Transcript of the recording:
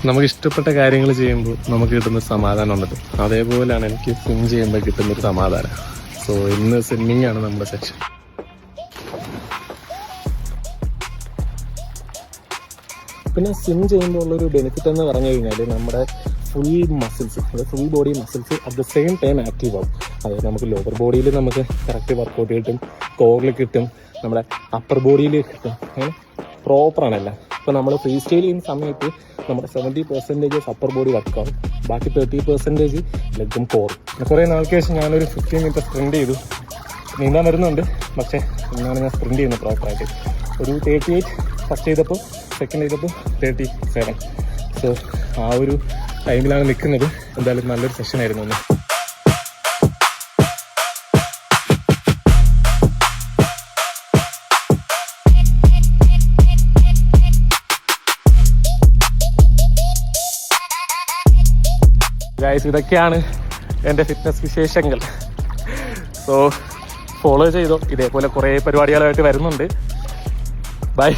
നമുക്ക് ഇഷ്ടപ്പെട്ട കാര്യങ്ങൾ ചെയ്യുമ്പോൾ നമുക്ക് കിട്ടുന്ന സമാധാനം ഉണ്ടല്ലോ, അതേപോലെയാണ് എനിക്ക് സ്വിം ചെയ്യുമ്പോൾ കിട്ടുന്നൊരു സമാധാനം. സോ ഇന്ന് സ്വിമ്മിങ് ആണ് നമ്മുടെ സെക്ഷൻ. പിന്നെ സ്വിം ചെയ്യുമ്പോൾ ഉള്ളൊരു ബെനിഫിറ്റ് എന്ന് പറഞ്ഞു കഴിഞ്ഞാൽ നമ്മുടെ ഫുൾ മസിൽസ്, അതായത് full body muscles at the same time active ആവും. അതായത് നമുക്ക് ലോവർ ബോഡിയിൽ നമുക്ക് കറക്റ്റ് വർക്കൗട്ട് കിട്ടും, കോറിൽ കിട്ടും, നമ്മുടെ അപ്പർ ബോഡിയിൽ കിട്ടും. അങ്ങനെ പ്രോപ്പറാണല്ല. ഇപ്പോൾ നമ്മൾ ഫ്രീ സ്റ്റൈൽ ചെയ്യുന്ന സമയത്ത് നമ്മുടെ 70% അപ്പർ ബോഡി വർക്കാവും, ബാക്കി 30% ലെഗും കോറും. കുറേ നാൾക്ക് ശേഷം ഞാനൊരു 15 മിനിറ്റ് സ്പ്രിൻറ്റ് ചെയ്തു. നീന്താൻ വരുന്നുണ്ട്, പക്ഷേ ഇന്നാണ് ഞാൻ സ്പ്രിൻറ്റ് ചെയ്യുന്നത് പ്രോപ്പറായിട്ട്. ഒരു 38 ഫസ്റ്റ് ചെയ്തപ്പോൾ, സെക്കൻഡ് ചെയ്തപ്പോൾ 37. സോ ആ ഒരു ടൈമിലാണ് നിൽക്കുന്നത്. എന്തായാലും നല്ലൊരു സെഷൻ ആയിരുന്നു ഒന്ന്. ഗൈസ്, ഇതൊക്കെയാണ് എൻ്റെ ഫിറ്റ്നസ് വിശേഷങ്ങൾ. സോ ഫോളോ ചെയ്തോ, ഇതേപോലെ കുറേ പരിപാടികളായിട്ട് വരുന്നുണ്ട്. ബൈ.